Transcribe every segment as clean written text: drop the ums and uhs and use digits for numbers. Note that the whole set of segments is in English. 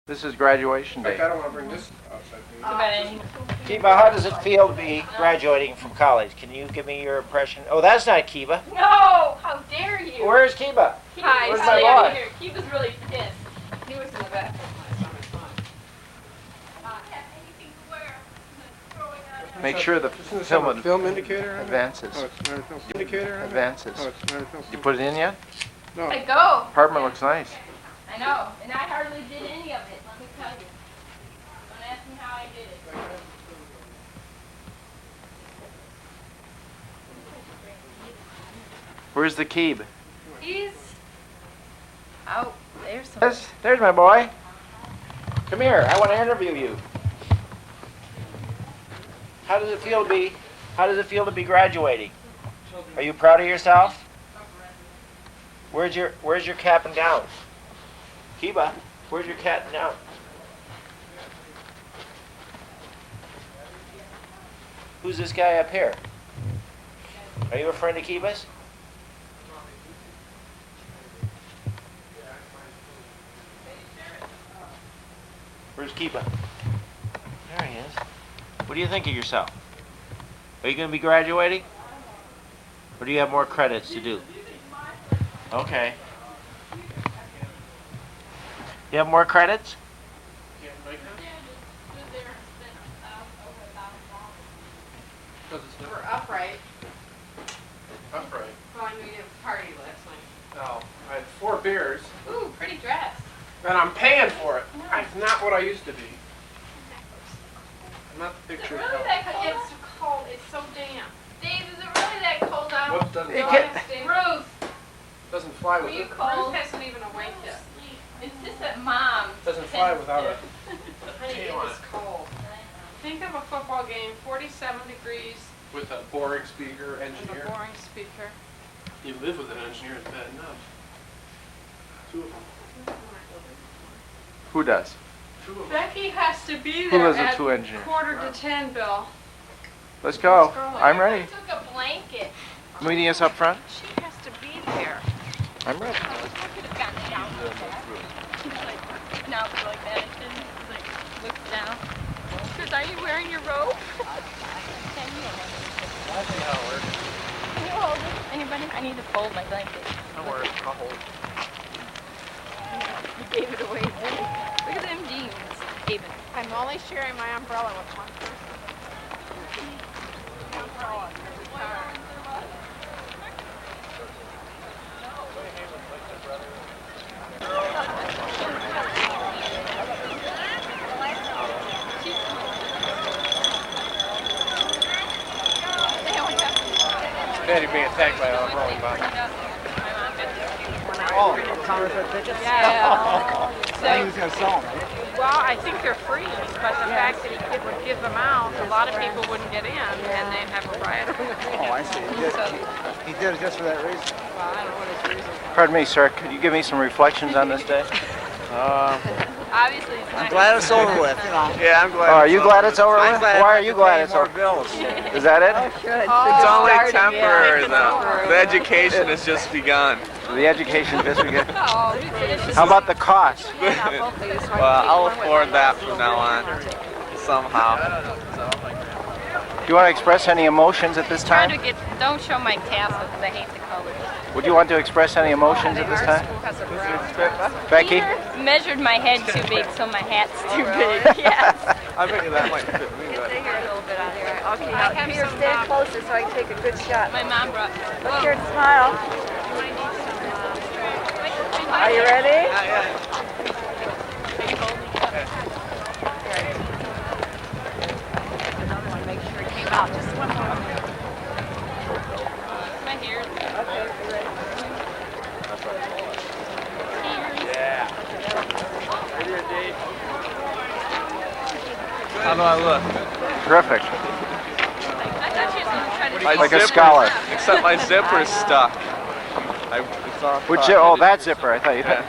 This is graduation day. I don't want to bring this outside. Kiba, how does it feel to be graduating from college? Can you give me your impression? Oh, that's not Kiba. No! How dare you? Where's Kiba? Hi, where's my boy? here. Kiba's really pissed. He was in the back. Make sure the film indicator advances. Oh, it's not a film indicator. Advances. Oh, it's not a film. You put it in yet? No. Let go. Apartment looks nice. I know, and I hardly did any of it, let me tell you. Don't ask me how I did it. Where's the Keeb? He's out there somewhere. There's my boy. Come here, I want to interview you. How does it feel to be graduating? Are you proud of yourself? Where's your cap and gown? Kiba, where's your cat and gown? Who's this guy up here? Are you a friend of Kiba's? Where's Kiba? There he is. What do you think of yourself? Are you going to be graduating? Or do you have more credits to do? Okay. You have more credits? We're upright. Upright. Well, I knew you had a party last night. Oh, I had 4 beers, Ooh, pretty dress. and I'm paying for it. It's not what I used to be. I'm not the Is it picture. really that cold? It's cold. It's so damp. Dave, is it really that cold out? What doesn't, It Go can- ahead, Steve. Ruth, doesn't fly were with you it. cold? Bruce hasn't even awaked yet. It's just that Mom Doesn't fly without it. Honey, it Come on. is cold. Think of a football game, 47 degrees, With a boring speaker, and a engineer. boring speaker. You live with an engineer, it's bad enough. 2 of them. Who does? 2 of them. Becky has to be Who there lives with at 2 engineers? 9:45, Bill. Let's go. Let's go. I'm ready. I took a blanket. Meeting us up front? She has to be there. I'm ready. I could have gotten down like that. He's like, now it's like that. And he's like, looks down. Because are you wearing your robe? Can you? I see how it works. Can you hold it? Anybody? I need to fold my blanket. Don't worry, I'll hold it. You gave it away. Look at them jeans. Gave it. I'm only sharing my umbrella with one person. Daddy being attacked by a rolling body. Oh, counterfeit tickets? Yeah. He was going to sell them. Well, I think they're free, but the fact that he would give them out, a lot of people wouldn't get in, and they'd have a riot. Oh, I see. He did it just for that reason. Well, I don't know what his reason was. Pardon me, sir. Could you give me some reflections on this day? Obviously, it's I'm not glad it's over with, you know. Yeah, I'm glad. Oh, are you glad it's over I'm with? glad Why I are you don't glad have it's to pay over? more bills. Is that it? It's only temporary, though. The education has just begun. The education district. Oh, How about the cost? Well, I'll afford that from now on, somehow. Do you want to express any emotions at this Try time? to don't show my tassel because I hate the colors. Would you want to express any emotions at this time? Becky? Peter measured my head too big, so my hat's too big. Yes. I think that might fit me good. Okay, now Peter, stand closer so I can take a good shot. My mom brought. Look here and smile. Are you ready? another one, make sure it came out. Just one more. My hair. Okay, you ready? How do I look? Terrific. I thought she was going to try to. My Like a zipper's- scholar. Except my zipper's stuck. It's all Which caught. oh, that zipper. I thought you had.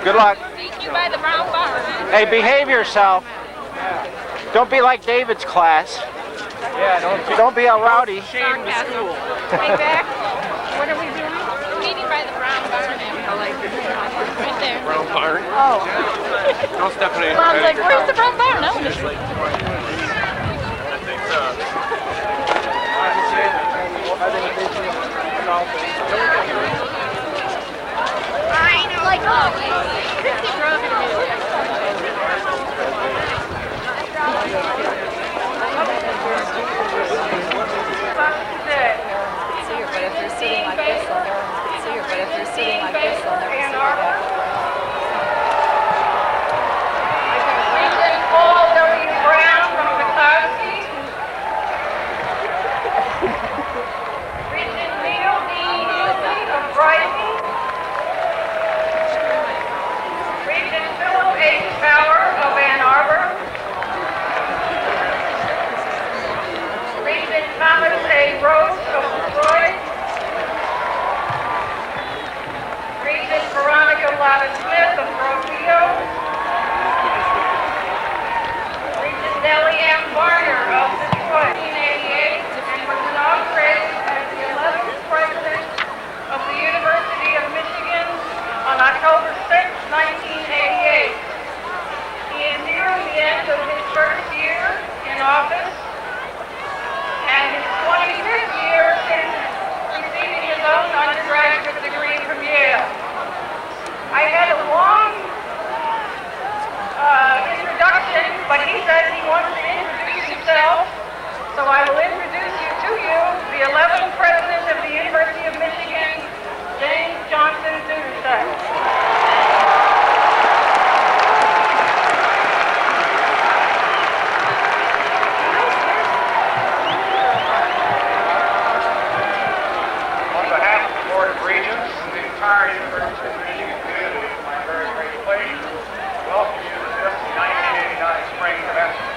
Good luck. Sneak you by the brown bar. Hey, behave yourself. Don't be like David's class. Yeah, Don't be a rowdy. Sarcasm. Hey, Beck, what are we doing? Meeting by by the brown barn. Right there. Brown barn. Oh. No, Stephanie. Mom's like, where's the brown barn? No. I think so. I know. Like, But if they're sitting like this, they'll never see her. But if they're sitting like this, they'll never see her back. Regent Paul W. Brown from Petoskey. Regent Neil D. Nielsen of Brighton. Regent Philip H. Power of Ann Arbor. Regent Thomas A. Roach of Detroit. Regent Veronica Lotta Smith of Rocio. Regent Nellie M. Varner of Detroit, 1988, and was inaugurated as the 11th President of the University of Michigan on October 6, 1988. He is nearing the end of his first year in office and his 25th year since receiving his own undergraduate degree from Yale. I had a long introduction, but he says he wants to introduce himself, so I will introduce you to the 11th President of the University of Michigan, James Johnson Duderstadt. On behalf of the Board of Regents and the entire University of Michigan community, it's my very great pleasure to welcome you to this 1989 spring commencement.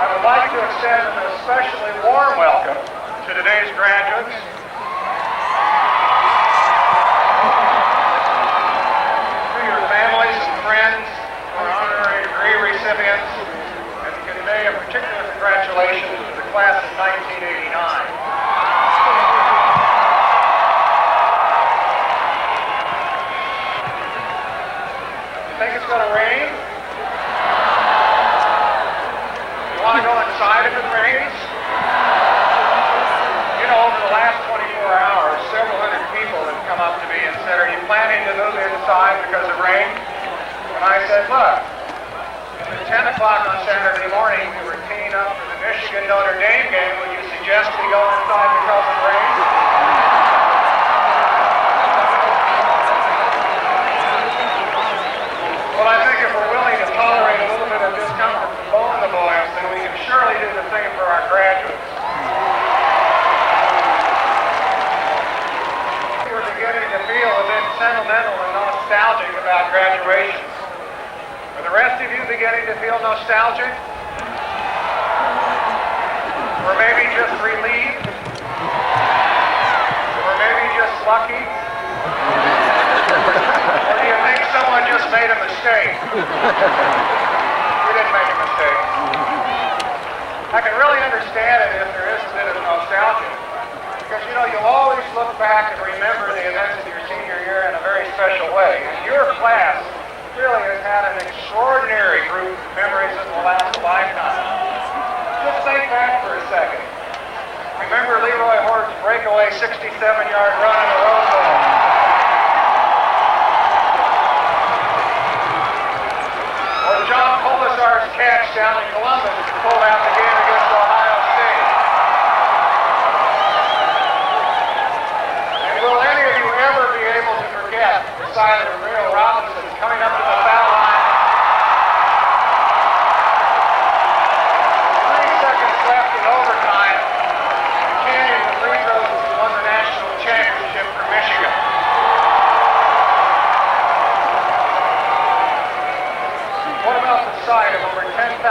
I would like to extend an especially warm welcome to today's graduates, to your families and friends, our honorary degree recipients, and to convey a particular congratulations to the class of 1989. Think it's going to rain? You want to go inside if it rains? You know, over the last 24 hours, several hundred people have come up to me and said, "Are you planning to move inside because of rain?" And I said, "Look, at 10 o'clock on Saturday morning, we were teeing up for the Michigan-Notre Dame game. Would you suggest we go inside because of rain?" Well, I think if we're willing to tolerate a little bit of discomfort from blowing the boys, then we can surely do the same for our graduates. We're beginning to feel a bit sentimental and nostalgic about graduation. Are the rest of you beginning to feel nostalgic? Or maybe just relieved? Or maybe just lucky? Or do you think someone just made a mistake? We didn't make a mistake. I can really understand it if there is a bit of nostalgia. Because, you know, you'll always look back and remember the events of your senior year in a very special way. And your class really has had an extraordinary group of memories that will last a lifetime. Just think back for a second. Remember Leroy Hort's breakaway 67-yard run in the Rose Bowl? Or John Polisar's catch down in Columbus to pull out the game against Ohio State? And will any of you ever be able to forget the sight of Rio Robinson coming up to the foul line? 3 seconds left in overtime. Canyon and Lee Roses won the national championship for Michigan. What about the sight of over 10,000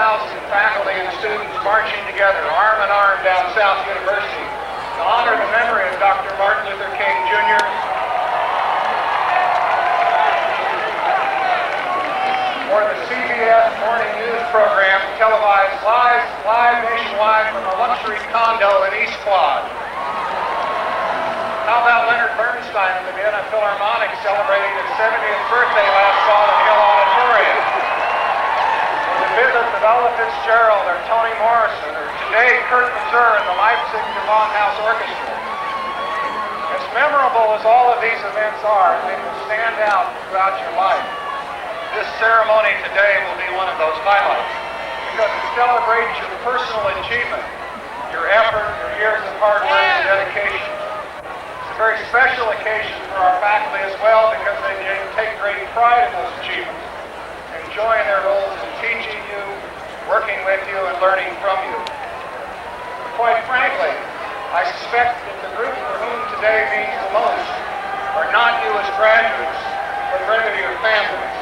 faculty and students marching together, arm in arm down South University to honor the memory of Dr. Martin Luther King Jr. Or the CBS Morning News program televised live nationwide from a luxury condo in East Quad? How about Leonard Bernstein Bernstein of the Vienna Philharmonic celebrating its 70th birthday last fall at Hill Auditorium. Or the visits of Ella Fitzgerald or Toni Morrison, or today Kurt Mazur and the Leipzig Gewandhaus Orchestra. As memorable as all of these events are, and they will stand out throughout your life, this ceremony today will be one of those highlights because it celebrates your personal achievement, your effort, your years of hard work and dedication. It's a very special occasion for our faculty as well because they take great pride in those achievements, enjoying their roles in teaching you, working with you, and learning from you. But quite frankly, I suspect that the group for whom today means the most are not you as graduates, but rather your families.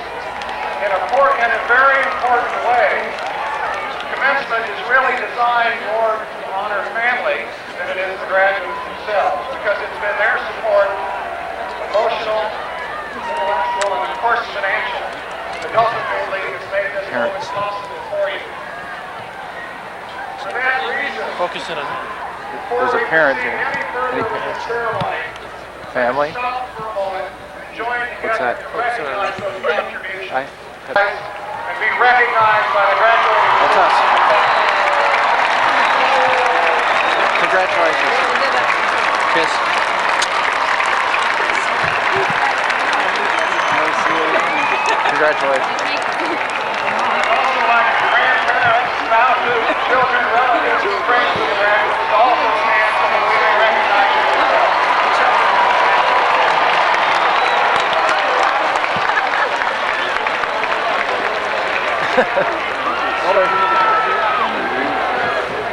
In a very important way, commencement is really designed more to honor family than it is the graduates themselves, because it's been their support, emotional, intellectual, and of course financial, that ultimately has made this moment possible for you. For that reason, Focus in on There's a parent here. any further with the ceremony, Family? stop for a moment and join What's together that? to recognize those contributions I and be recognized by the graduating That's us. students. Congratulations. Kiss. Congratulations. I'd also like grandparents, spouses, children, relatives, and friends of the graduates to also stand so that we may recognize you as well.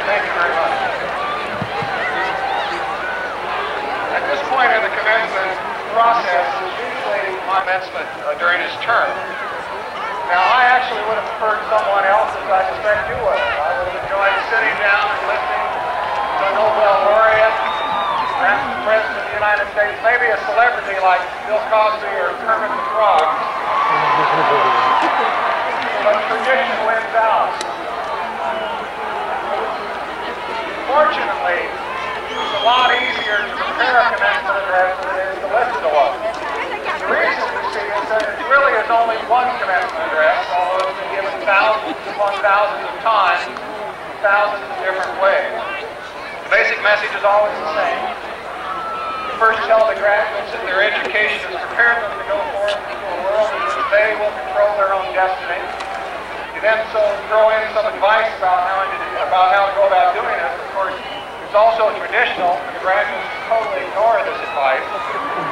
Thank you very much. At this point in the commencement process is usually my commencement during his term. Now, I actually would have preferred someone else, as I suspect you would. I would have enjoyed sitting down and listening to a Nobel laureate, perhaps the President of the United States, maybe a celebrity like Bill Cosby or Kermit the Frog. But tradition wins out. Fortunately, it's a lot easier to prepare a commencement address than it is to listen to one. The reason you see is that it really is only one commencement address, although it's been given thousands upon thousands of times, thousands of different ways. The basic message is always the same. You first tell the graduates that their education has prepared them to go forth into a world in which they will control their own destiny. You then throw in some advice about how to go about doing this. Of course, it's also traditional for the graduates to totally ignore this advice.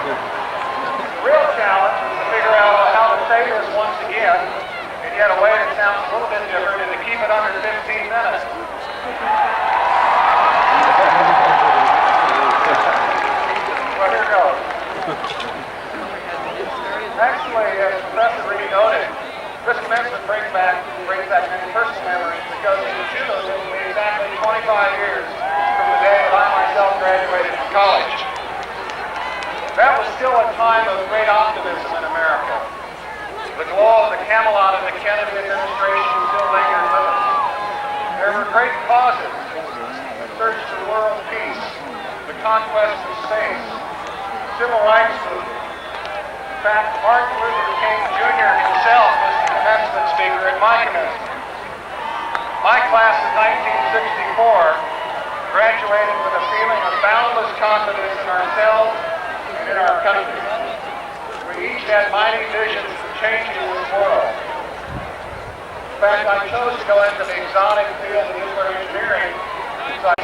The real challenge is to figure out how to say this once again in yet a way that sounds a little bit different and to keep it under 15 minutes. Well, here goes. Actually, as Professor Reed noted, this commencement brings back many personal memories because in June it will be exactly 25 years from the day that I myself graduated from college. That was still a time of great optimism in America. The glow of the Camelot of the Kennedy administration still lingered with us. There were great causes: the search for world peace, the conquest of space, civil rights movement. In fact, Martin Luther King Jr. himself was the commencement speaker at my commencement. My class of 1964 graduated with a feeling of boundless confidence in ourselves and in our country. We each had mighty visions of changing this world. In fact, I chose to go into the exotic field of nuclear engineering.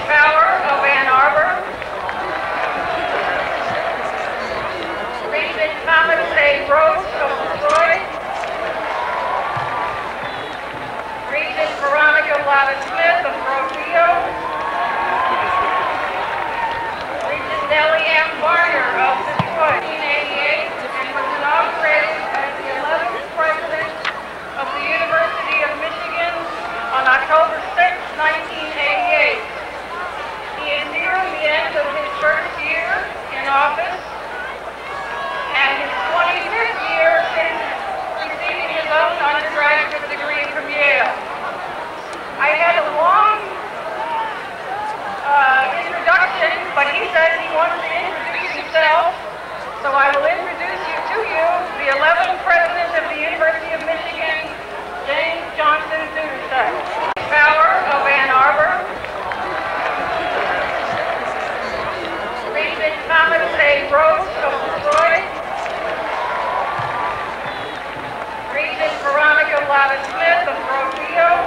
Power of Ann Arbor. Regent Thomas A. Rhodes of Detroit. Regent Veronica Lotta Smith of Rodeo. Regent Nellie M. Varner of Detroit, 1988, and was inaugurated as the 11th President of the University of Michigan on October 6, 1988. He is here So I will introduce you, the 11th President of the University of Michigan, James Johnson Dudasek. Power of Ann Arbor. Regent Thomas A. Rhodes of Detroit. Regent Veronica Lotta Smith of Rocio.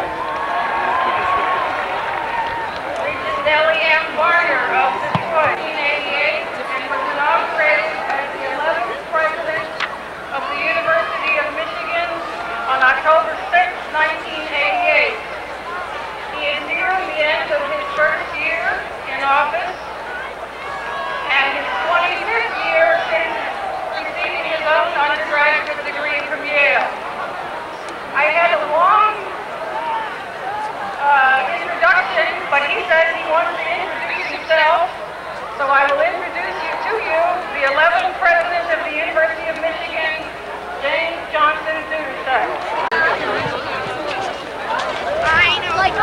Regent Nellie M. Varner of Detroit, 1988, and was inaugurated as the 11th President of the University of Michigan on October 6, 1988. He is nearing the end of his first year in office and his 25th year since receiving his own undergraduate degree from Yale. I had a long introduction, but he says he wants to introduce himself, so I will introduce you, the 11th President of the University of Michigan, James Johnson Dudasek. I know. Like,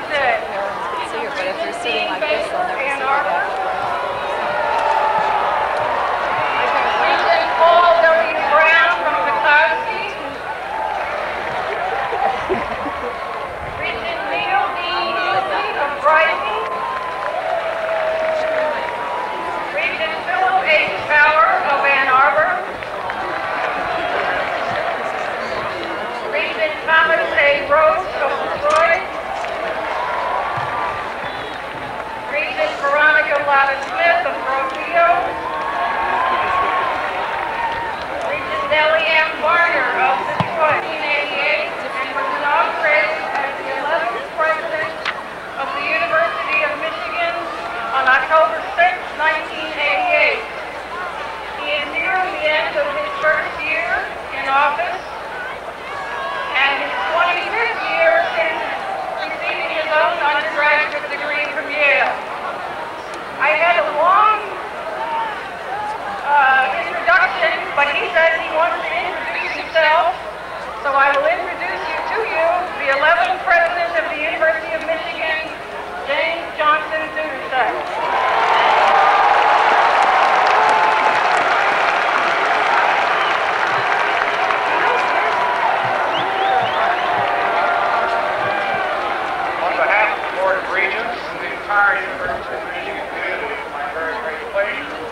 Today. But if they're sitting like this, they'll never see your back. Regent Paul W. Brown from Petoskey. Regent Neil D. Neely of Brighton. Regent Philip H. Power of Ann Arbor. Regent Thomas A. Rhodes of Detroit. Regent Veronica Lotta Smith of Rocio. Regent Nellie M. Varner of Detroit, 1988, and was inaugurated as the 11th President of the University of Michigan on October 6, 1988. He is nearing the end of his first year in office and his 25th year since receiving his own undergraduate degree from Yale. I had a long introduction, but he says he wants to introduce himself, so I will introduce you, the 11th President of the University of Michigan, James Johnson Dudasek. On behalf of the Board of Regents and the entire University of Michigan community, it's my very great pleasure to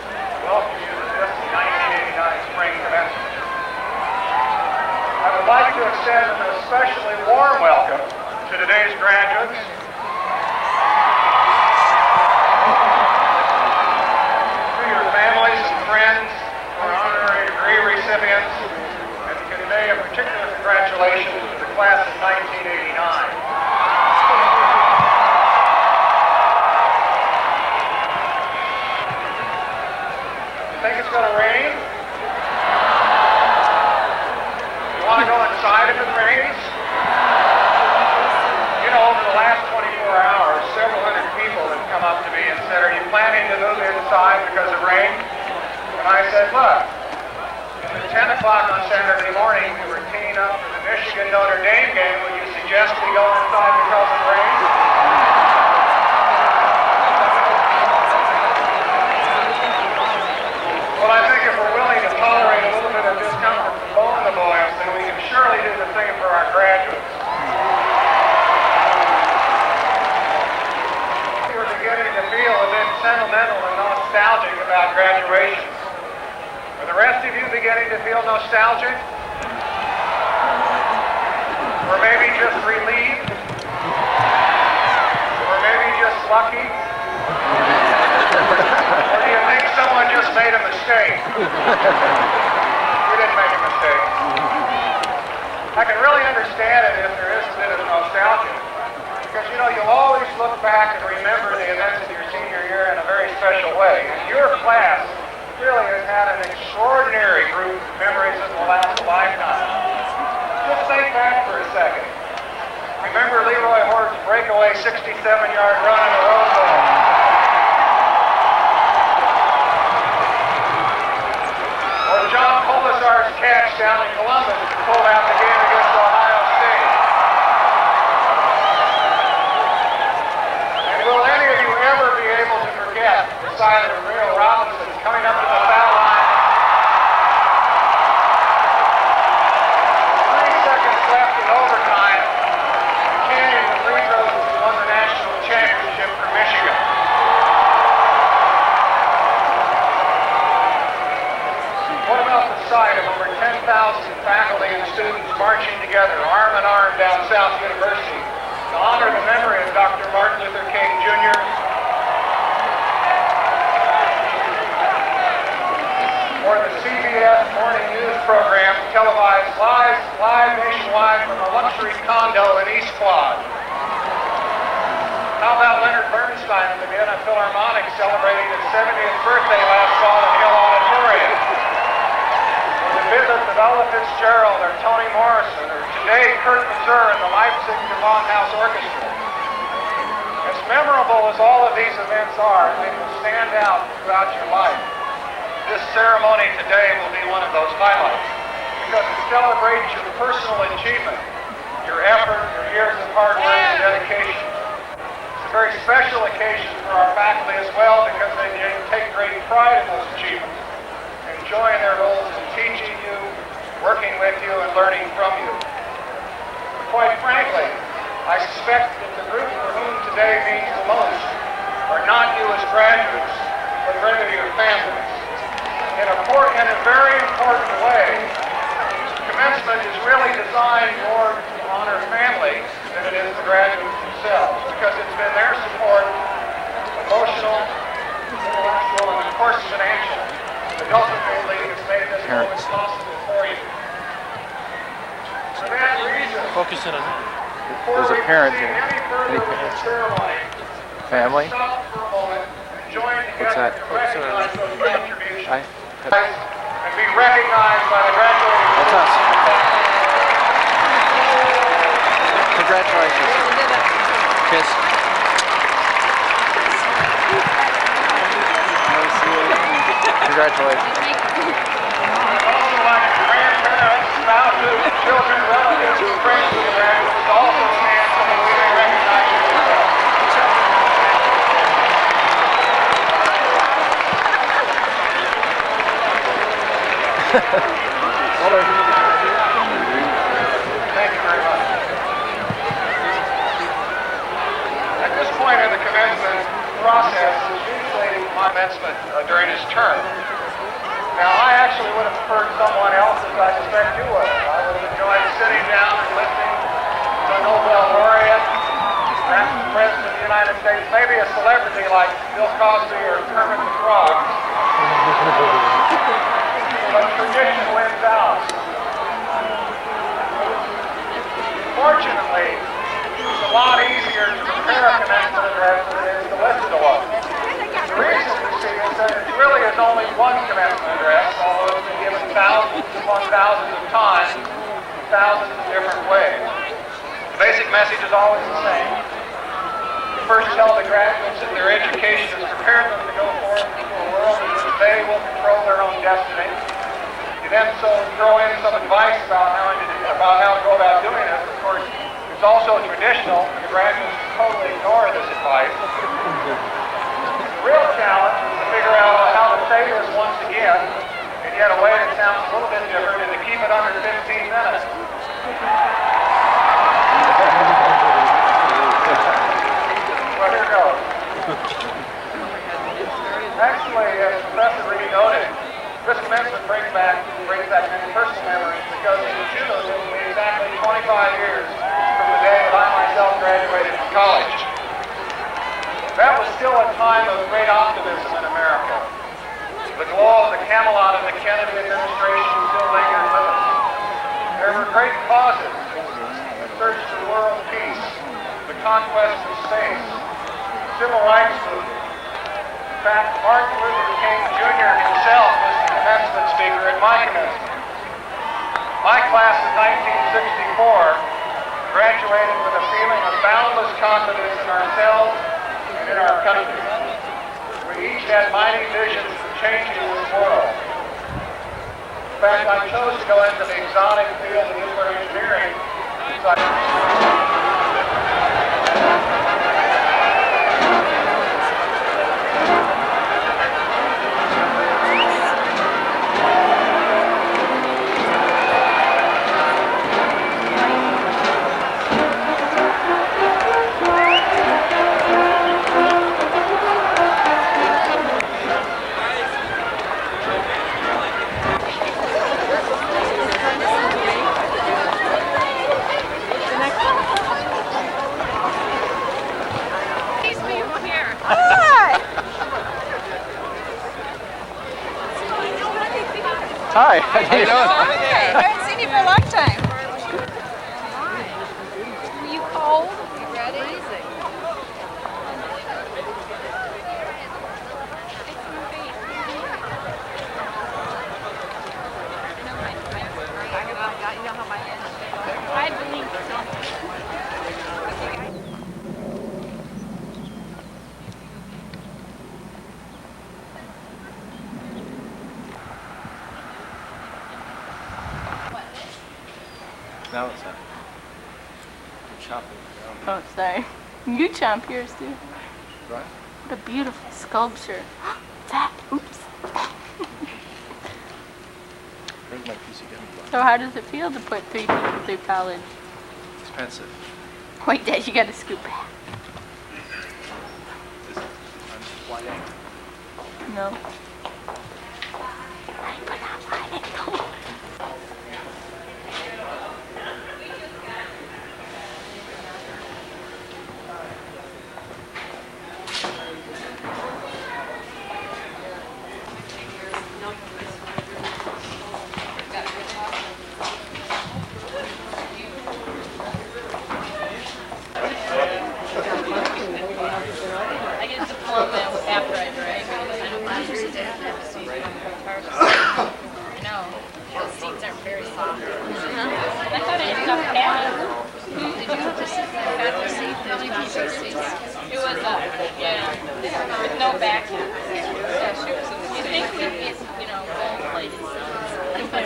welcome you to this 1989 spring commencement. I would like to extend an especially warm welcome to today's graduates, to your families and friends, our honorary degree recipients, and to convey a particular congratulations to the class of 1989. Think it's going to rain? You want to go inside if it rains? You know, over the last 24 hours, several hundred people have come up to me and said, "Are you planning to move inside because of rain?" And I said, "Look, at 10 o'clock on Saturday morning, we were teeing up for the Michigan-Notre Dame game. Would you suggest we go inside because of rain?" Well, I think if we're willing to tolerate a little bit of discomfort from blowing the boys, then we can surely do the same for our graduates. We're beginning to feel a bit sentimental and nostalgic about graduation. Are the rest of you beginning to feel nostalgic? Or maybe just relieved? Or maybe just lucky? Or do you think someone just made a mistake? We didn't make a mistake. I can really understand it if there is a bit of nostalgia. Because, you know, you'll always look back and remember the events of your senior year in a very special way. And your class really has had an extraordinary group of memories that will last a lifetime. Just think back for a second. Remember Leroy Hort's breakaway 67-yard run in the Rose Bowl? Or John Polisar's catch down in Columbus to pull out the game against Ohio State? side of the Rio Robinson coming up to the foul line. 3 seconds left in overtime. Canyon the Green Roses won the national championship for Michigan. What about the sight of over 10,000 faculty and students marching together, arm in arm down South University to honor the memory of Dr. Martin Luther King Jr. or the CBS Morning News program televised live nationwide from a luxury condo in East Quad? How about Leonard Bernstein and the Vienna Philharmonic celebrating his 70th birthday last fall in Hill Auditorium? The visits of Ella Fitzgerald or Toni Morrison, or today Kurt Mazur and the Leipzig Gewandhaus Orchestra. As memorable as all of these events are, they will stand out throughout your life. This ceremony today will be one of those highlights because it celebrates your personal achievement, your effort, your years of hard work and dedication. It's a very special occasion for our faculty as well because they take great pride in those achievements, enjoying their roles in teaching you, working with you, and learning from you. But quite frankly, I suspect that the group for whom today means the most are not you as graduates, but rather your families. In a very important way, commencement is really designed more to honor family than it is the graduates themselves, because it's been their support, emotional, intellectual, and of course financial, that ultimately has made this moment possible for you. For that reason, Focus in on There's a parent here. any further with the ceremony, Family? stop for a moment and join What's together that? to recognize those contributions I, and be recognized by the graduating that's us. students. Congratulations. Kiss. Congratulations. I'd also like grandparents, spouses, children, relatives, and friends of the graduates to also stand so that we may recognize you as well. Thank you very much. At this point in the commencement process is usually my commencement during his term. Now, I actually would have preferred someone else, as I suspect you would. I would have enjoyed sitting down and listening to a Nobel laureate, perhaps the President of the United States, maybe a celebrity like Bill Cosby or Kermit the Frog. But tradition wins out. Fortunately, it's a lot easier to prepare a commencement address than it is to listen to one. The reason you see is that it really is only one commencement address, although it's been given thousands upon thousands of times, in thousands of different ways. The basic message is always the same. You first tell the graduates that their education has prepared them to go forth into a world in which they will control their own destiny. You then throw in some advice about how to go about doing it. Of course, it's also traditional for the graduates to totally ignore this advice. The real challenge is to figure out how to say this once again, and yet a way that sounds a little bit different, and to keep it under 15 minutes. Well, here goes. Actually, as Professor Reed noted, this commencement brings back many personal memories because in June it will be exactly 25 years from the day that I myself graduated from college. That was still a time of great optimism in America. The glow of the Camelot of the Kennedy administration still lingered with us. There were great causes: the search for world peace, the conquest of space, the civil rights movement. In fact, Martin Luther King Jr. himself was the commencement speaker at my commencement. My class of 1964 graduated with a feeling of boundless confidence in ourselves and in our country. We each had mighty visions of changing this world. In fact, I chose to go into the exotic field of nuclear engineering because Hi. How you doing? I haven't seen you for a long time. Are you cold? You ready? Freezing. You know how my end is. I believe so. Now it's up. Chopping. Oh, sorry. You chomp yours too. Right? What a beautiful sculpture. What's that? Oops. Where's my piece of gummy bar? So how does it feel to put 3 people through college? Expensive. Wait, Dad, you gotta scoop back. No. But not mine. I get to pull them after I drive. No, the seats aren't very soft. I thought I had enough padding. Did you have to sit in that padded seat? How many people seats? It was yeah, with no back. Yeah, sure. You think we'd get, gold plated seats? They didn't.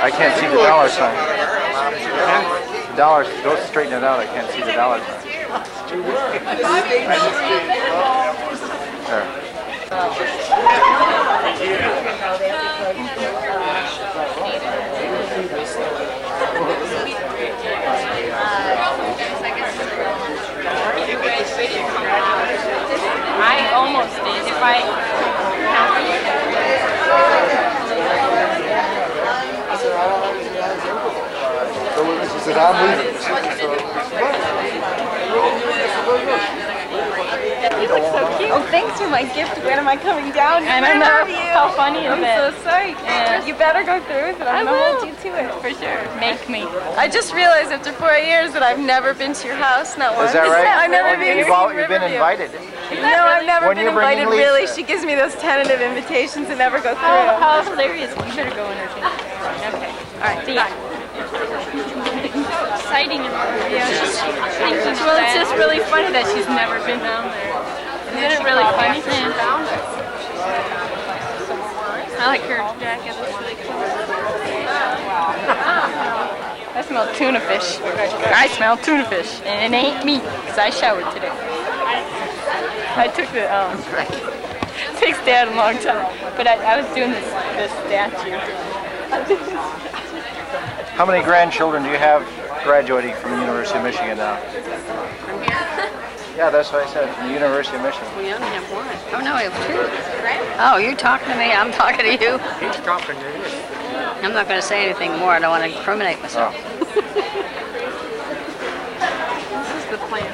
I can't see the dollar sign. The dollar, go straighten it out. I can't see the dollar sign. There. I almost did. If I She said, I'm leaving. You look so cute. Oh, thanks for my gift. When am I coming down? I don't know. How funny is I'm that? so sorry. Yeah. You better go through with it. I'm going to hold you to it. For sure. Make me. I just realized after 4 years that I've never been to your house. Not once. Is that right? I've never been to You've been Riverview. invited. No, I've never When been you're bringing invited, really. Lisa. She gives me those tentative invitations and never go through. How hilarious. You better go entertain. Okay. All right. See ya. So exciting. Well, it's just really funny that she's never been down there. Isn't it really funny? I like her jacket. It's really cool. I smell tuna fish. I smell tuna fish, and it ain't me, because I showered today. I took the, it takes Dad a long time, but I was doing this statue. How many grandchildren do you have graduating from the University of Michigan now? From here? Yeah, that's what I said, from the University of Michigan. We only have one. Oh, no, we have 2. Oh, you're talking to me, I'm talking to you. He's talking to you. I'm not going to say anything more, I don't want to incriminate myself. This is the plant.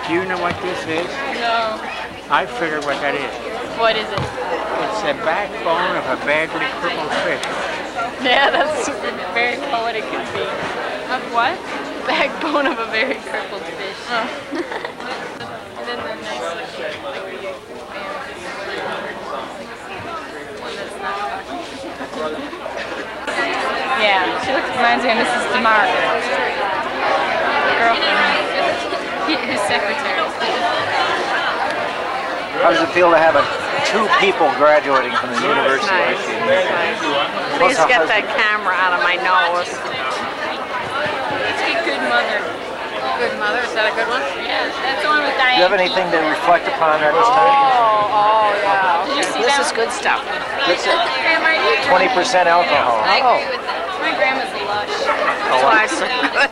Do you know what this is? No. I figured what that is. What is it? It's the backbone of a badly crippled fish. Yeah, that's very poetic could be. Of what? Backbone of a very crippled fish. Oh. And then the nice looking, like the one that's not yeah, she reminds me of Mrs. DeMar. Girlfriend. His secretary. How does it feel to have 2 people graduating from the University of Michigan? Please get that camera out of my nose. Let's get Good Mother. Good Mother, is that a good one? Yeah, that's the one with Diane. Do you have anything to reflect upon at this time? Oh, yeah. Did you see This that is good stuff. Good stuff. Grandma, 20% alcohol. I agree with that. My grandma's a lush. That's why it's so good.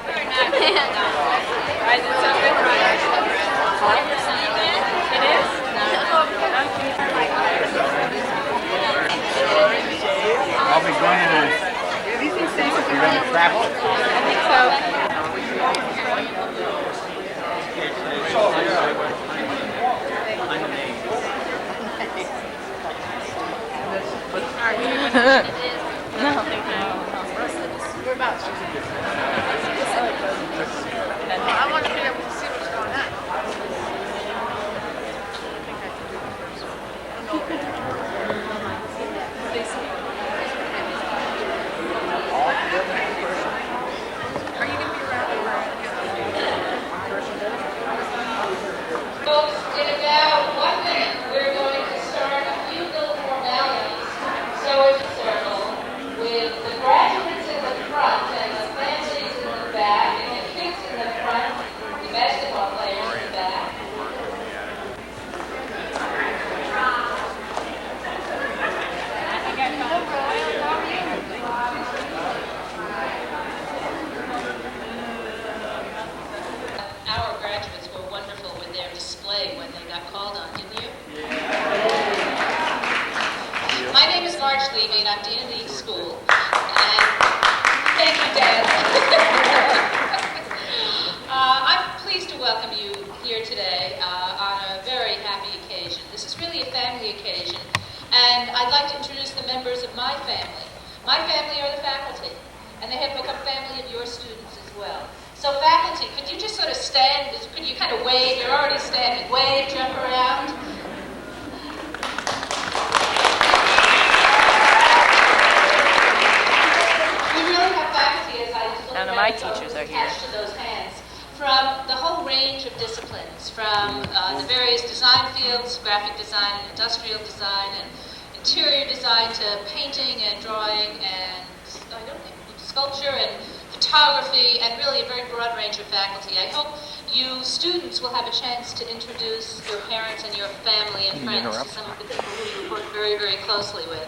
Why is it so good? 20%. It is? I'll be going to, you're going to travel? I think so. Whereabouts? I want to be able to see what's going on. Are you going to be around? Folks, in about 1 minute, we're going to start a few little formalities. So it's a circle with the graduates in the front and the families in the back and the kids in the front, the basketball players in the back. Our graduates were wonderful with their display when they got called on, didn't you? My name is Marge Levy, and I'm Dean of the School. And thank you, Dad. I'm pleased to welcome you here today on a very happy occasion. This is really a family occasion, and I'd like to introduce the members of my family. My family are the faculty, and they have become family of your students as well. So faculty, could you just sort of stand, could you kind of wave, you're already standing, wave, jump around. We really have faculty, as I just looked None of my teachers are here. attached to those hands, from the whole range of disciplines, from the various design fields, graphic design and industrial design and interior design to painting and drawing and sculpture and photography, and really a very broad range of faculty. I hope you students will have a chance to introduce your parents and your family and friends to some of the people who you work very, very closely with.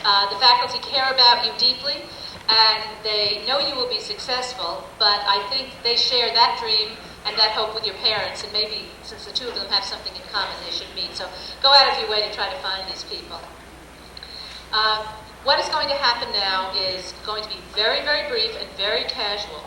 The faculty care about you deeply, and they know you will be successful, but I think they share that dream and that hope with your parents, and maybe since the two of them have something in common, they should meet. So go out of your way to try to find these people. What is going to happen now is going to be very, very brief and very casual.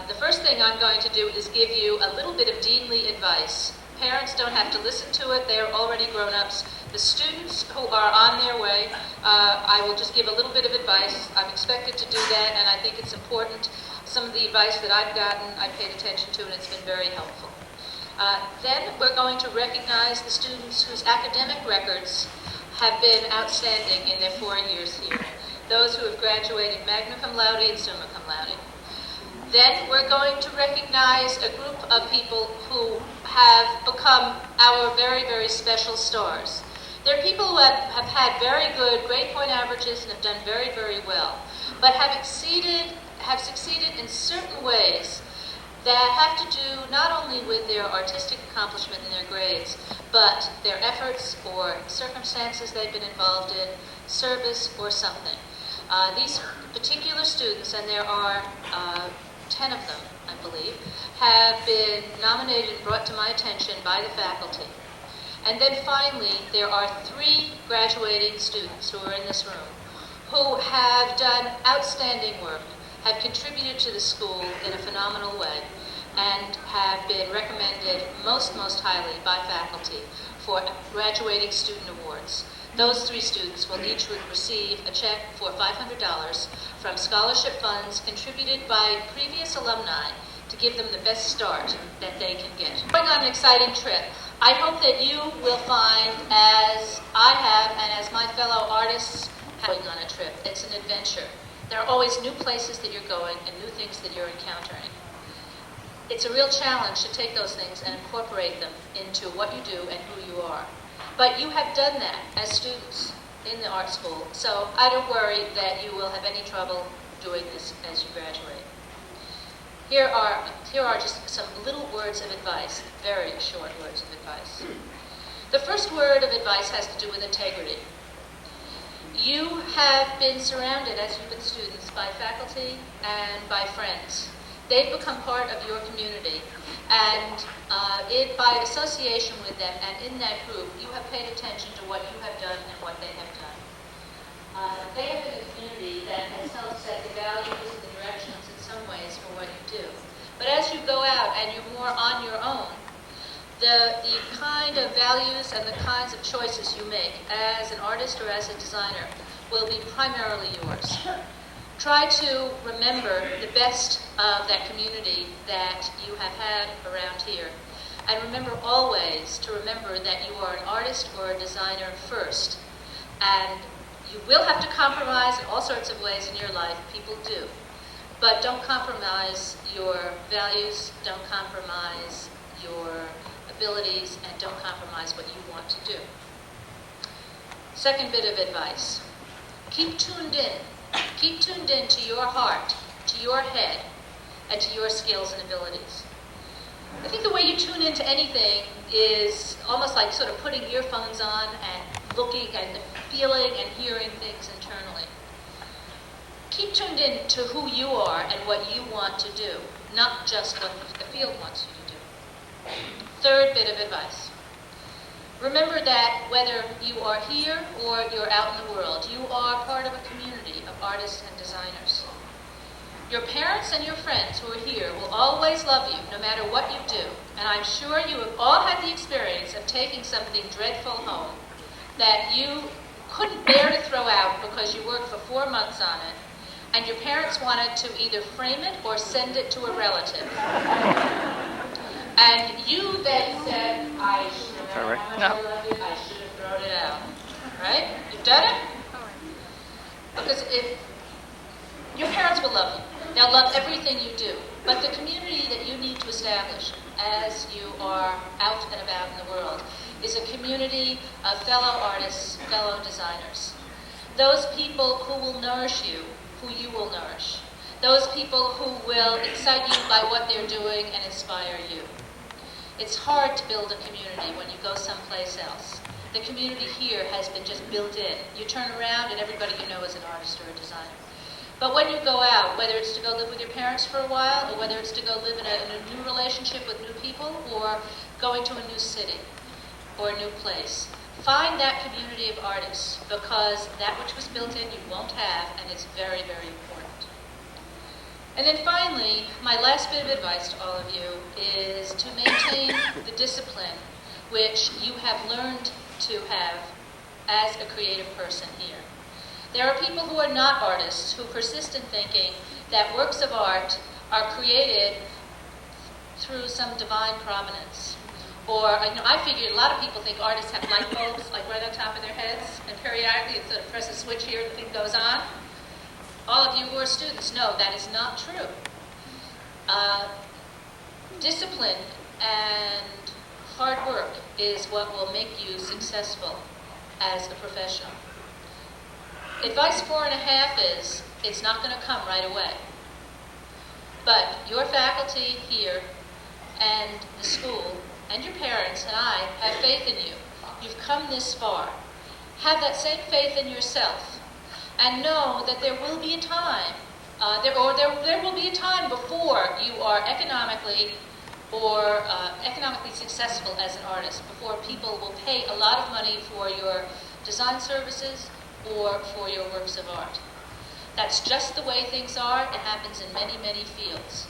The first thing I'm going to do is give you a little bit of deanly advice. Parents don't have to listen to it. They are already grown-ups. The students who are on their way, I will just give a little bit of advice. I'm expected to do that, and I think it's important. Some of the advice that I've gotten, I've paid attention to, and it's been very helpful. Then we're going to recognize the students whose academic records have been outstanding in their 4 years here. Those who have graduated magna cum laude and summa cum laude. Then we're going to recognize a group of people who have become our very, very special stars. They're people who have had very good grade point averages and have done very, very well, but have succeeded in certain ways that have to do not only with their artistic accomplishment in their grades, but their efforts or circumstances they've been involved in, service or something. These particular students, and there are 10 of them, I believe, have been nominated and brought to my attention by the faculty. And then finally, there are 3 graduating students who are in this room who have done outstanding work, have contributed to the school in a phenomenal way, and have been recommended most highly by faculty for graduating student awards. Those 3 students will each receive a check for $500 from scholarship funds contributed by previous alumni to give them the best start that they can get. Going on an exciting trip. I hope that you will find, as I have and as my fellow artists have going on a trip, it's an adventure. There are always new places that you're going and new things that you're encountering. It's a real challenge to take those things and incorporate them into what you do and who you are. But you have done that as students in the art school, so I don't worry that you will have any trouble doing this as you graduate. Here are just some little words of advice, very short words of advice. The first word of advice has to do with integrity. You have been surrounded, as you've been students, by faculty and by friends. They've become part of your community, and by association with them and in that group, you have paid attention to what you have done and what they have done. They have been a community that has helped set the values and the directions in some ways for what you do. But as you go out and you're more on your own, the kind of values and the kinds of choices you make as an artist or as a designer will be primarily yours. Try to remember the best of that community that you have had around here. And remember always to remember that you are an artist or a designer first. And you will have to compromise in all sorts of ways in your life. People do. But don't compromise your values, don't compromise your abilities, and don't compromise what you want to do. Second bit of advice. Keep tuned in. Keep tuned in to your heart, to your head, and to your skills and abilities. I think the way you tune into anything is almost like sort of putting earphones on and looking and feeling and hearing things internally. Keep tuned in to who you are and what you want to do, not just what the field wants you to do. Third bit of advice. Remember that whether you are here or you're out in the world, you are part of a community of artists and designers. Your parents and your friends who are here will always love you no matter what you do, and I'm sure you have all had the experience of taking something dreadful home that you couldn't bear to throw out because you worked for 4 months on it, and your parents wanted to either frame it or send it to a relative. And you then said, I should have I should have thrown it out. Right? You've done it? Because your parents will love you. They'll love everything you do. But the community that you need to establish as you are out and about in the world is a community of fellow artists, fellow designers. Those people who will nourish you, who you will nourish. Those people who will excite you by what they're doing and inspire you. It's hard to build a community when you go someplace else. The community here has been just built in. You turn around and everybody you know is an artist or a designer. But when you go out, whether it's to go live with your parents for a while, or whether it's to go live in a new relationship with new people, or going to a new city or a new place, find that community of artists, because that which was built in you won't have, and it's very, very important. And then finally, my last bit of advice to all of you is to maintain the discipline which you have learned to have as a creative person here. There are people who are not artists who persist in thinking that works of art are created through some divine providence. Or, I figured a lot of people think artists have light bulbs like right on top of their heads, and periodically it's sort of press a switch here and the thing goes on. All of you who are students know that is not true. Discipline and hard work is what will make you successful as a professional. Advice 4.5 is, it's not going to come right away. But your faculty here and the school and your parents and I have faith in you. You've come this far. Have that same faith in yourself. And know that there will be a time, there will be a time before you are economically successful as an artist, before people will pay a lot of money for your design services or for your works of art. That's just the way things are. It happens in many, many fields.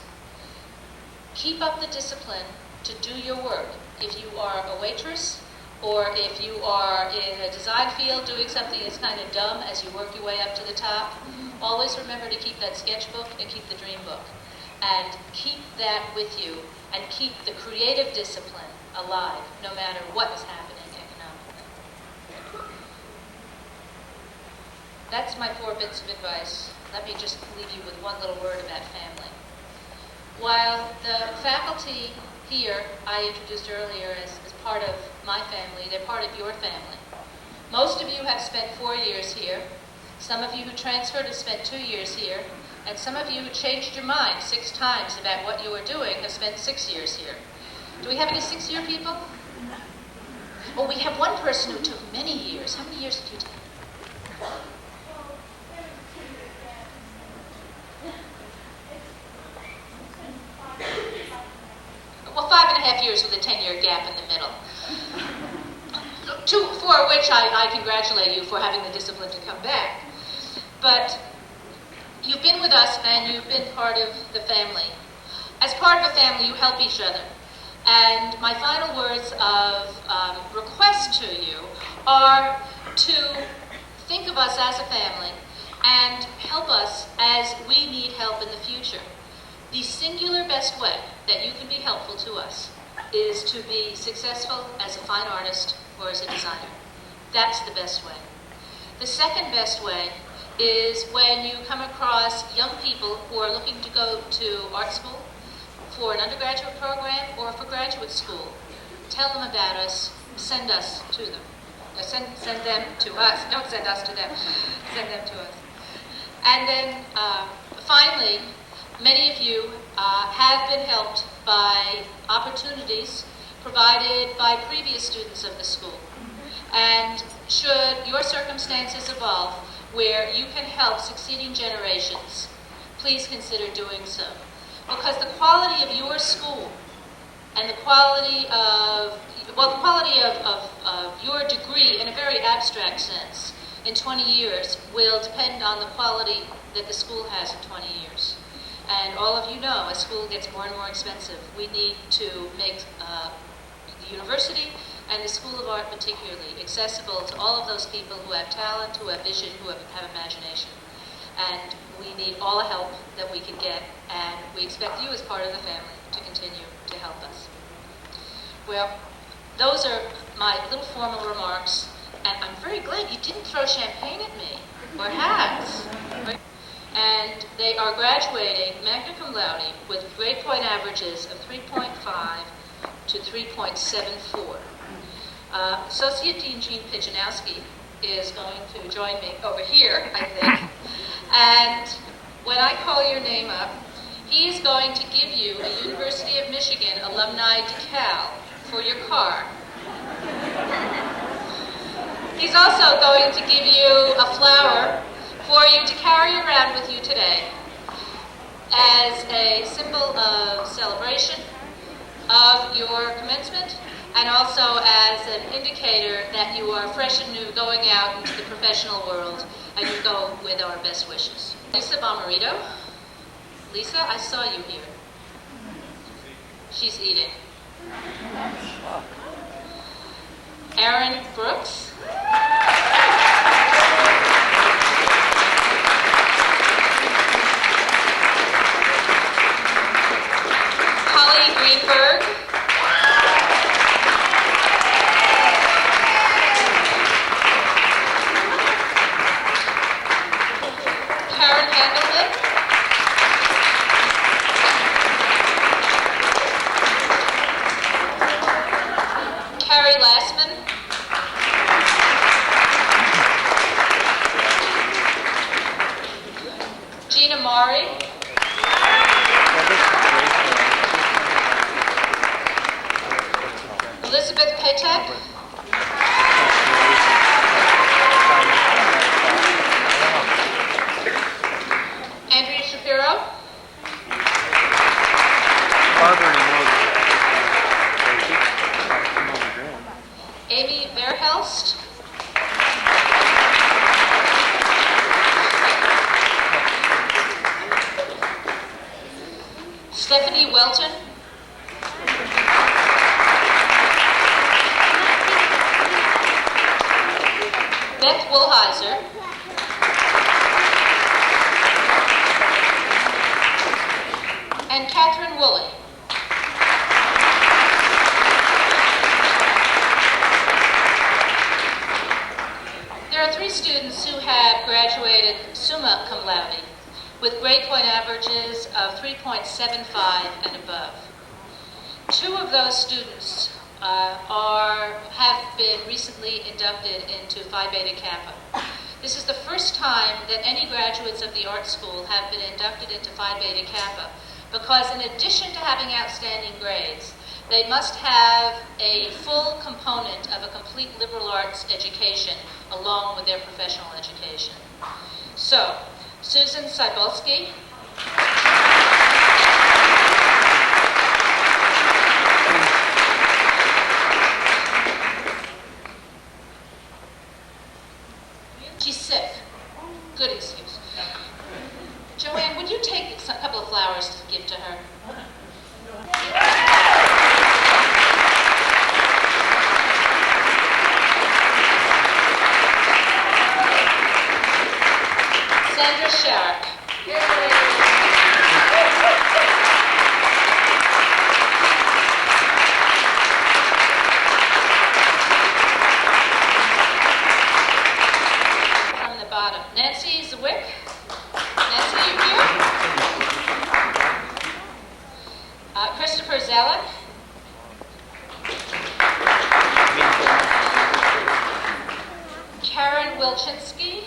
Keep up the discipline to do your work. If you are a waitress, or if you are in a design field doing something that's kind of dumb as you work your way up to the top, always remember to keep that sketchbook and keep the dream book. And keep that with you, and keep the creative discipline alive, no matter what is happening economically. That's my 4 bits of advice. Let me just leave you with one little word about family. While the faculty here, I introduced earlier as part of my family, they're part of your family. Most of you have spent 4 years here. Some of you who transferred have spent 2 years here. And some of you who changed your mind 6 times about what you were doing have spent 6 years here. Do we have any 6-year people? Oh, we have one person who took many years. How many years did you take? Well, 5.5 years with a 10-year gap in the middle. For which I congratulate you for having the discipline to come back. But you've been with us and you've been part of the family. As part of a family, you help each other. And my final words of request to you are to think of us as a family and help us as we need help in the future. The singular best way that you can be helpful to us is to be successful as a fine artist or as a designer. That's the best way. The second best way is when you come across young people who are looking to go to art school for an undergraduate program or for graduate school. Tell them about us, send us to them. Send them to us. Don't send us to them. Send them to us. And then finally, many of you have been helped by opportunities provided by previous students of the school. And should your circumstances evolve where you can help succeeding generations, please consider doing so. Because the quality of your school and the quality of your degree in a very abstract sense in 20 years will depend on the quality that the school has in 20 years. And all of you know, as school gets more and more expensive, we need to make the university and the School of Art particularly accessible to all of those people who have talent, who have vision, who have imagination. And we need all the help that we can get, and we expect you as part of the family to continue to help us. Well, those are my little formal remarks, and I'm very glad you didn't throw champagne at me, or hats. And they are graduating magna cum laude with grade point averages of 3.5 to 3.74. Associate Dean Gene Pijanowski is going to join me over here, I think. And when I call your name up, he is going to give you a University of Michigan alumni decal for your car. He's also going to give you a flower for you to carry around with you today as a symbol of celebration of your commencement, and also as an indicator that you are fresh and new going out into the professional world, and you go with our best wishes. Lisa Bomarito. Lisa, I saw you here. She's eating. Aaron Brooks. Holly Greenberg. Karen Handelman. Carrie Lassman. Gina Mari. Elizabeth Patek. Andrea Shapiro. Amy Verhelst. Stephanie Welton. Beth Woolheiser. And Catherine Woolley. There are 3 students who have graduated summa cum laude with grade point averages of 3.75 and above. 2 of those students have been recently inducted into Phi Beta Kappa. This is the first time that any graduates of the art school have been inducted into Phi Beta Kappa, because in addition to having outstanding grades, they must have a full component of a complete liberal arts education along with their professional education. So, Susan Cybulski. She's sick. Good excuse. Joanne, would you take a couple of flowers to give to her? Sandra Sharrock. From the bottom, Nancy Zwick. Nancy, you here? Christopher Zellick. Karen Wilczynski.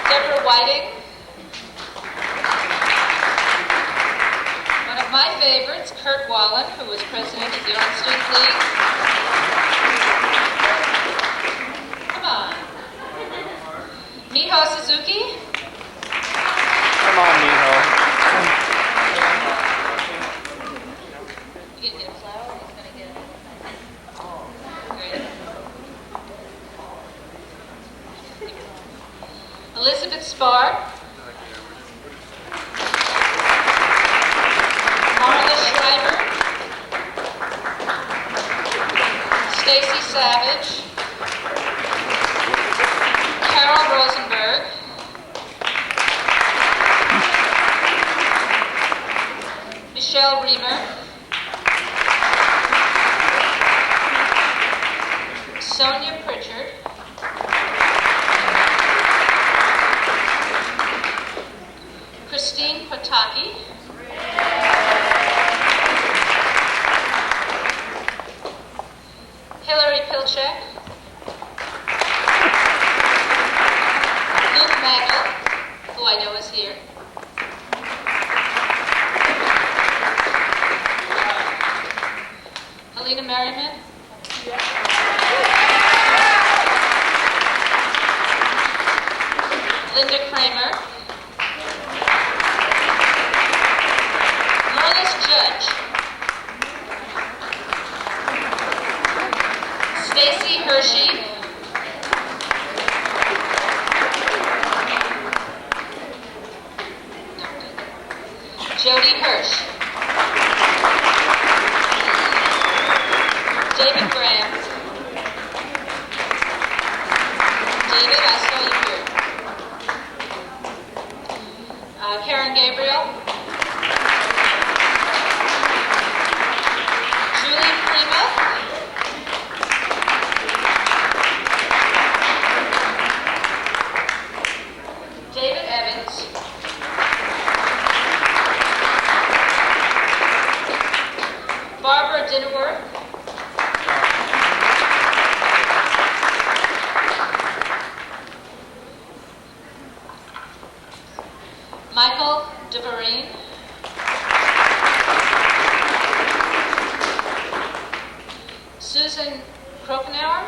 Deborah Whiting. One of my favorites, Kurt Wallen, who was president of the Art Student League. Come on. Miho Suzuki. Come on, Miho. You gonna get a flower? He's gonna get Great. Elizabeth Spar. Marla Schreiber. Stacy Savage. Carol Rosenberg. Michelle Reamer. Sonia Pritchard. Christine Pataki. Hillary Pilchek. Luke Magel, who I know is here. Helena Merriman. Linda Kramer. Merlis Judge. Stacy Hershey. Jody Hirsch. David Graham. David, I saw you here. Karen Gabriel. Julie Prima. David Evans. Barbara Dinnerworth. Michael DeVarine. Susan Krokenauer.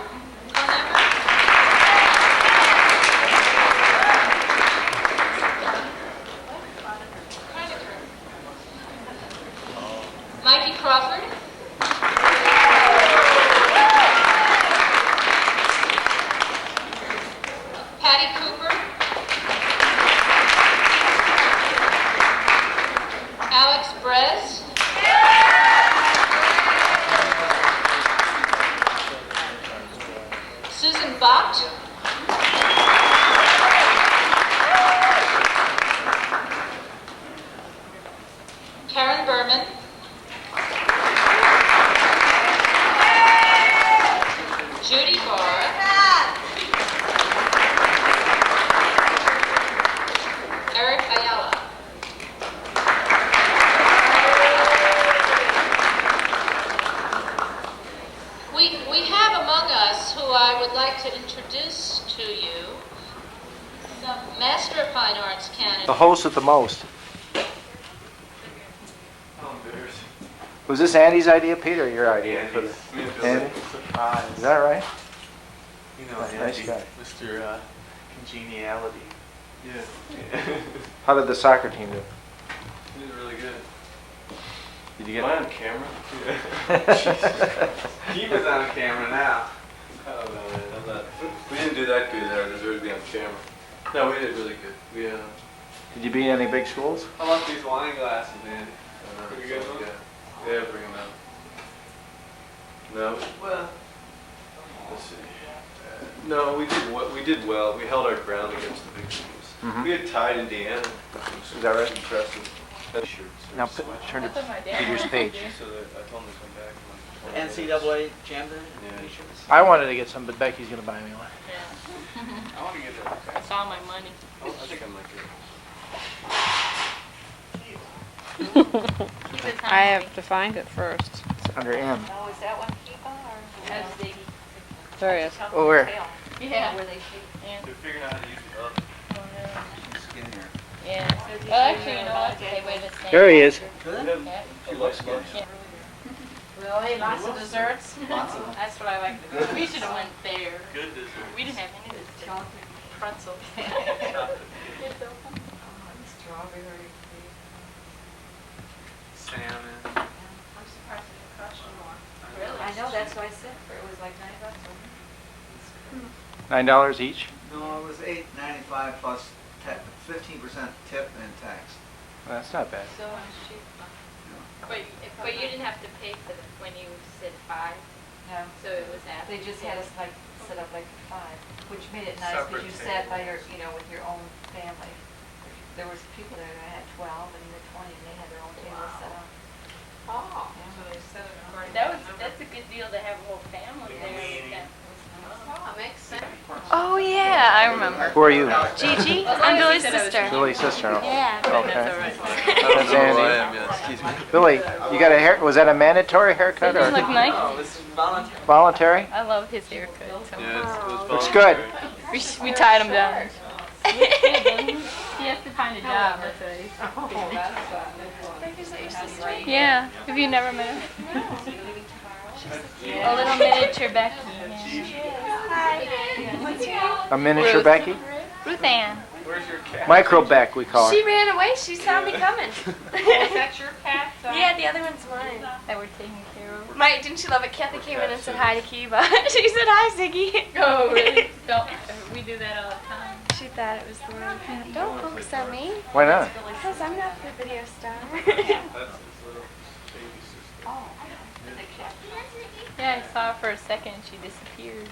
Mikey Crawford. Patty Cooper. Alex Brez. Susan Bott. Karen Berman. Judy Barr. Eric Ayala. We have among us who I would like to introduce to you some Master of Fine Arts candidates. The host at the most. Was this Andy's idea, Peter, or your idea? Andy's. Andy? Surprise. Is that right? You know, Nice Andy, guy. Mr. Congeniality. Yeah. How did the soccer team do? He did really good. Did you get Am I on camera? Keep us on camera now. I don't know, man. I'm not. We didn't do that good there. I deserve to be on camera. No, we did really good. We Did you beat any big schools? I like these wine glasses, Andy. Pretty good ones? Yeah, bring them out. No. Well, Let's see. No, we did well. We held our ground against the big teams. Mhm. We had tied Indiana. Is that right? Impressive. Now turn to Peter's page. So that I told them to come back. NCAA champion. I wanted to get some, but Becky's gonna buy me one. I want to get that. That's all my money. I think I might get it. I have to find it first. It's under M. Oh, is that one Kiva or? That's Ziggy. There he is. Oh, where? Yeah. Where they shoot. Yeah. They're figuring out how to use the other. Yeah. Well, actually, you know what? They waited to say. There he is. Yeah. She loves lunch. Yeah. Really? Lots of desserts? Lots of them. That's what I like to do. We should have went there. Good dessert. We didn't have any of this pretzels. Strawberry. Salmon. I'm surprised it didn't cost you more. Really? I know, that's why I said it was like $9, wasn't $9 each. No, it was $8.95 plus 15% tip and tax. Well, that's not bad. So much cheaper. But you didn't have to pay for them when you said 5. No. So it was after. They just had us like set up like 5, which made it nice because you sat by your, with your own family. There was people there that had 12 and even 20, and they had their own table set up. Oh. Yeah. So they set it apart. That's a good deal to have a whole family there. Oh, it makes sense. Oh yeah, I remember. Who are you? Gigi, I'm Billy's sister. Billy's sister. Yeah. Okay. That's Andy. Excuse me. Billy, you got a hair? Was that a mandatory haircut Does or it look nice? Oh, it's voluntary. voluntary? I love his haircut. So. Yeah, it was Looks good. We tied him down. He has to find a job. That's what he's Is that your sister? Yeah. Have you never met her? A little miniature Becky. Yeah. A miniature Ruth. Becky? Ruth Ann. Where's your cat? Micro Beck, we call She her. ran away. She saw me coming. Is that your cat? Yeah, the other one's mine. That we're taking care of. Didn't you love it? Kathy came in and said hi to Kiva. She said hi, Ziggy. Oh, really? Don't. We do that all the time. She thought it was the one. Don't focus on me. Why not? Because I'm not the video star. That's his little baby sister. Yeah, I saw her for a second and she disappeared.